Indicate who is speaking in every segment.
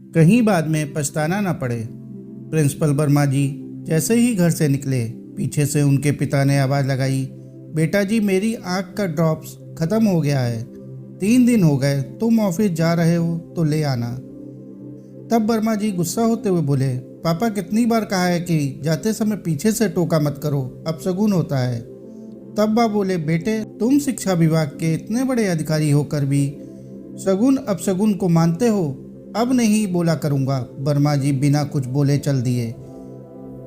Speaker 1: कहीं बाद में पछताना न पड़े। प्रिंसिपल वर्मा जी जैसे ही घर से निकले, पीछे से उनके पिता ने आवाज़ लगाई, बेटा जी मेरी आँख का ड्रॉप्स ख़त्म हो गया है। 3 दिन हो गए, तुम ऑफिस जा रहे हो तो ले आना। तब वर्मा जी गुस्सा होते हुए बोले, पापा कितनी बार कहा है कि जाते समय पीछे से टोका मत करो, अपशगुन होता है। तब बा बोले, बेटे तुम शिक्षा विभाग के इतने बड़े अधिकारी होकर भी शगुन अपशगुन को मानते हो। अब नहीं बोला करूँगा। वर्मा जी बिना कुछ बोले चल दिए।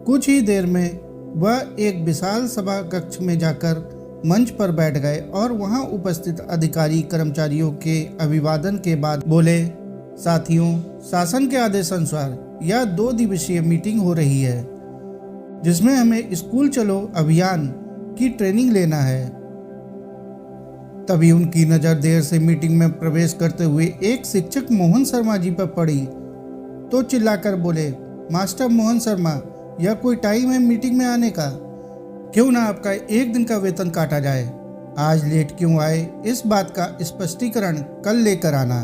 Speaker 1: कुछ ही देर में वह एक विशाल सभा कक्ष में जाकर मंच पर बैठ गए और वहां उपस्थित अधिकारी कर्मचारियों के अभिवादन के बाद बोले, साथियों, शासन के आदेश अनुसार यह 2 दिवसीय मीटिंग हो रही है जिसमें हमें स्कूल चलो अभियान की ट्रेनिंग लेना है। तभी उनकी नज़र देर से मीटिंग में प्रवेश करते हुए एक शिक्षक मोहन शर्मा जी पर पड़ी तो चिल्लाकर बोले, मास्टर मोहन शर्मा, यह कोई टाइम है मीटिंग में आने का? क्यों ना आपका 1 दिन का वेतन काटा जाए। आज लेट क्यों आए, इस बात का स्पष्टीकरण कल लेकर आना।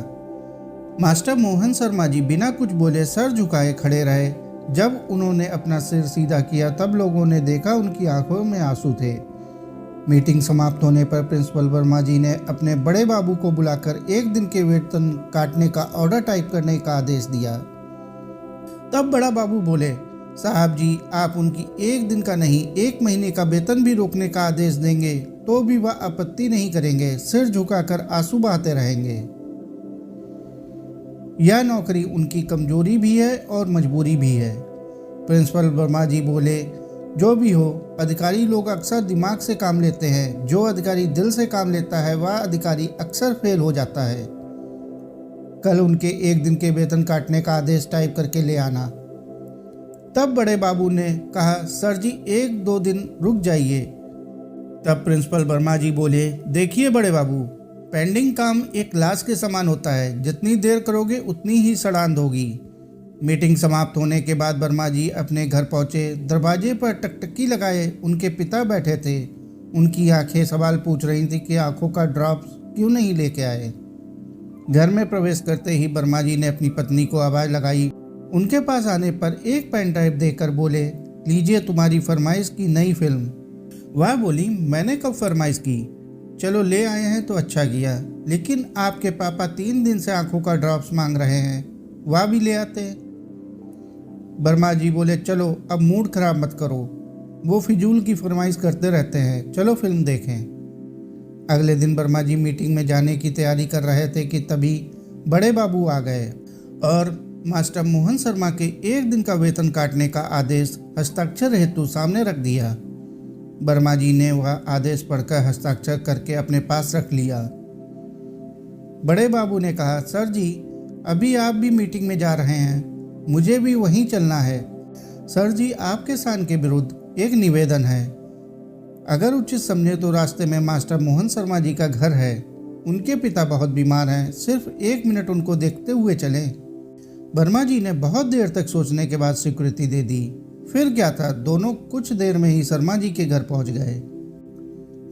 Speaker 1: मास्टर मोहन शर्मा जी बिना कुछ बोले सर झुकाए खड़े रहे। जब उन्होंने अपना सिर सीधा किया तब लोगों ने देखा उनकी आंखों में आंसू थे। मीटिंग समाप्त होने पर प्रिंसिपल वर्मा जी ने अपने बड़े बाबू को बुलाकर 1 दिन के वेतन काटने का ऑर्डर टाइप करने का आदेश दिया। तब बड़ा बाबू बोले, साहब जी आप उनकी 1 दिन का नहीं 1 महीने का वेतन भी रोकने का आदेश देंगे तो भी वह आपत्ति नहीं करेंगे, सिर झुकाकर आंसू बहाते रहेंगे। यह नौकरी उनकी कमजोरी भी है और मजबूरी भी है। प्रिंसिपल वर्मा जी बोले, जो भी हो, अधिकारी लोग अक्सर दिमाग से काम लेते हैं। जो अधिकारी दिल से काम लेता है वह अधिकारी अक्सर फेल हो जाता है। कल उनके 1 दिन के वेतन काटने का आदेश टाइप करके ले आना। तब बड़े बाबू ने कहा, सर जी 1-2 दिन रुक जाइए। तब प्रिंसिपल वर्मा जी बोले, देखिए बड़े बाबू, पेंडिंग काम एक लाश के समान होता है, जितनी देर करोगे उतनी ही सड़ांध होगी। मीटिंग समाप्त होने के बाद वर्मा जी अपने घर पहुंचे। दरवाजे पर टकटकी लगाए उनके पिता बैठे थे। उनकी आंखें सवाल पूछ रही थी कि आंखों का ड्रॉप्स क्यों नहीं लेके आए। घर में प्रवेश करते ही वर्मा जी ने अपनी पत्नी को आवाज़ लगाई। उनके पास आने पर एक पेन ड्राइव देकर बोले, लीजिए तुम्हारी फरमाइश की नई फिल्म। वह बोली, मैंने कब फरमाइश की? चलो ले आए हैं तो अच्छा किया, लेकिन आपके पापा 3 दिन से आंखों का ड्रॉप्स मांग रहे हैं, वह भी ले आते। वर्मा जी बोले, चलो अब मूड खराब मत करो, वो फिजूल की फरमाइश करते रहते हैं, चलो फिल्म देखें। अगले दिन वर्मा जी मीटिंग में जाने की तैयारी कर रहे थे कि तभी बड़े बाबू आ गए और मास्टर मोहन शर्मा के 1 दिन का वेतन काटने का आदेश हस्ताक्षर हेतु सामने रख दिया। वर्मा जी ने वह आदेश पढ़कर हस्ताक्षर करके अपने पास रख लिया। बड़े बाबू ने कहा, सर जी अभी आप भी मीटिंग में जा रहे हैं, मुझे भी वहीं चलना है। सर जी आपके शान के विरुद्ध एक निवेदन है। अगर उचित समझे तो रास्ते में मास्टर मोहन शर्मा जी का घर है, उनके पिता बहुत बीमार हैं, सिर्फ 1 मिनट उनको देखते हुए चलें। वर्मा जी ने बहुत देर तक सोचने के बाद स्वीकृति दे दी। फिर क्या था, दोनों कुछ देर में ही शर्मा जी के घर पहुंच गए।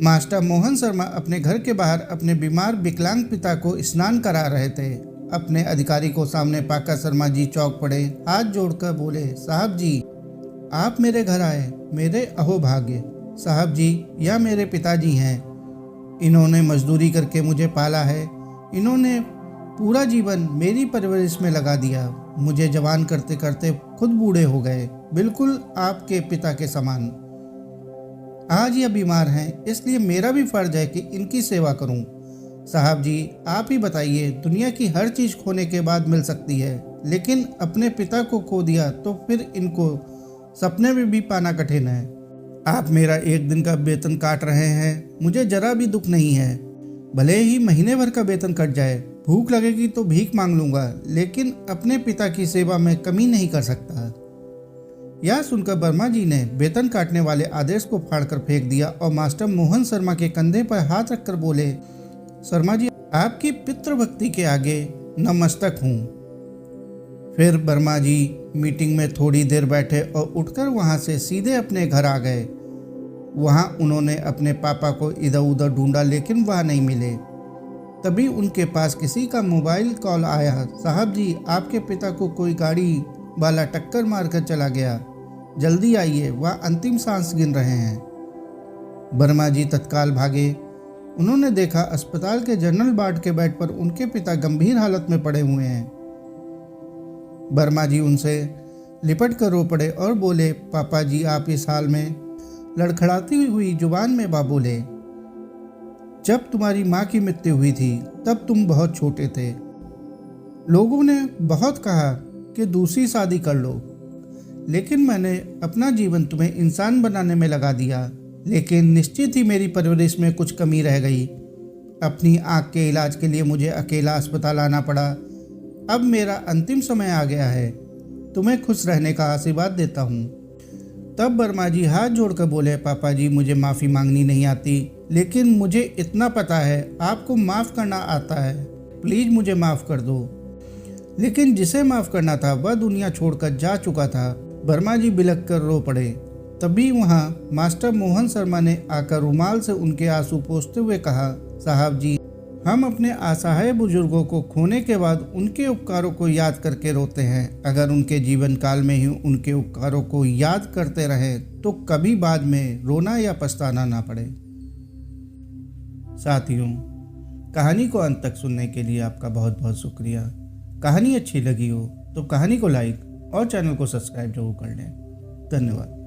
Speaker 1: मास्टर मोहन शर्मा अपने घर के बाहर अपने बीमार विकलांग पिता को स्नान करा रहे थे। अपने अधिकारी को सामने पाकर शर्मा जी चौंक पड़े, हाथ जोड़कर बोले, साहब जी आप मेरे घर आए, मेरे अहोभाग्य। साहब जी यह मेरे पिताजी हैं, इन्होंने मजदूरी करके मुझे पाला है, इन्होंने पूरा जीवन मेरी परवरिश में लगा दिया, मुझे जवान करते करते खुद बूढ़े हो गए, बिल्कुल आपके पिता के समान। आज यह बीमार हैं, इसलिए मेरा भी फर्ज है कि इनकी सेवा करूं। साहब जी आप ही बताइए, दुनिया की हर चीज़ खोने के बाद मिल सकती है, लेकिन अपने पिता को खो दिया तो फिर इनको सपने में भी पाना कठिन है। आप मेरा 1 दिन का वेतन काट रहे हैं, मुझे जरा भी दुख नहीं है, भले ही महीने भर का वेतन कट जाए, भूख लगेगी तो भीख मांग लूँगा, लेकिन अपने पिता की सेवा में कमी नहीं कर सकता। यह सुनकर वर्मा जी ने वेतन काटने वाले आदेश को फाड़कर फेंक दिया और मास्टर मोहन शर्मा के कंधे पर हाथ रखकर बोले, शर्मा जी आपकी पितृभक्ति के आगे नतमस्तक हूँ। फिर वर्मा जी मीटिंग में थोड़ी देर बैठे और उठकर वहाँ से सीधे अपने घर आ गए। वहाँ उन्होंने अपने पापा को इधर उधर ढूंढा, लेकिन वह नहीं मिले। तभी उनके पास किसी का मोबाइल कॉल आया, साहब जी आपके पिता को कोई गाड़ी वाला टक्कर मारकर चला गया, जल्दी आइए, वह अंतिम सांस गिन रहे हैं। वर्मा जी तत्काल भागे। उन्होंने देखा अस्पताल के जनरल वार्ड के बेड पर उनके पिता गंभीर हालत में पड़े हुए हैं। वर्मा जी उनसे लिपट कर रो पड़े और बोले, पापा जी आप इस हाल में? लड़खड़ाती हुई जुबान में वह बोले, जब तुम्हारी माँ की मृत्यु हुई थी तब तुम बहुत छोटे थे। लोगों ने बहुत कहा कि दूसरी शादी कर लो, लेकिन मैंने अपना जीवन तुम्हें इंसान बनाने में लगा दिया। लेकिन निश्चित ही मेरी परवरिश में कुछ कमी रह गई। अपनी आँख के इलाज के लिए मुझे अकेला अस्पताल आना पड़ा। अब मेरा अंतिम समय आ गया है, तुम्हें खुश रहने का आशीर्वाद देता हूँ। तब वर्मा जी हाथ जोड़कर बोले, पापा जी मुझे माफ़ी मांगनी नहीं आती, लेकिन मुझे इतना पता है आपको माफ़ करना आता है, प्लीज़ मुझे माफ़ कर दो। लेकिन जिसे माफ़ करना था वह दुनिया छोड़कर जा चुका था। वर्मा जी बिलख कर रो पड़े। तभी वहाँ मास्टर मोहन शर्मा ने आकर रुमाल से उनके आंसू पोंछते हुए कहा, साहब जी हम अपने असहाय बुजुर्गों को खोने के बाद उनके उपकारों को याद करके रोते हैं। अगर उनके जीवन काल में ही उनके उपकारों को याद करते रहे तो कभी बाद में रोना या पछताना ना पड़े। साथियों, कहानी को अंत तक सुनने के लिए आपका बहुत बहुत शुक्रिया। कहानी अच्छी लगी हो तो कहानी को लाइक और चैनल को सब्सक्राइब जरूर कर लें। धन्यवाद।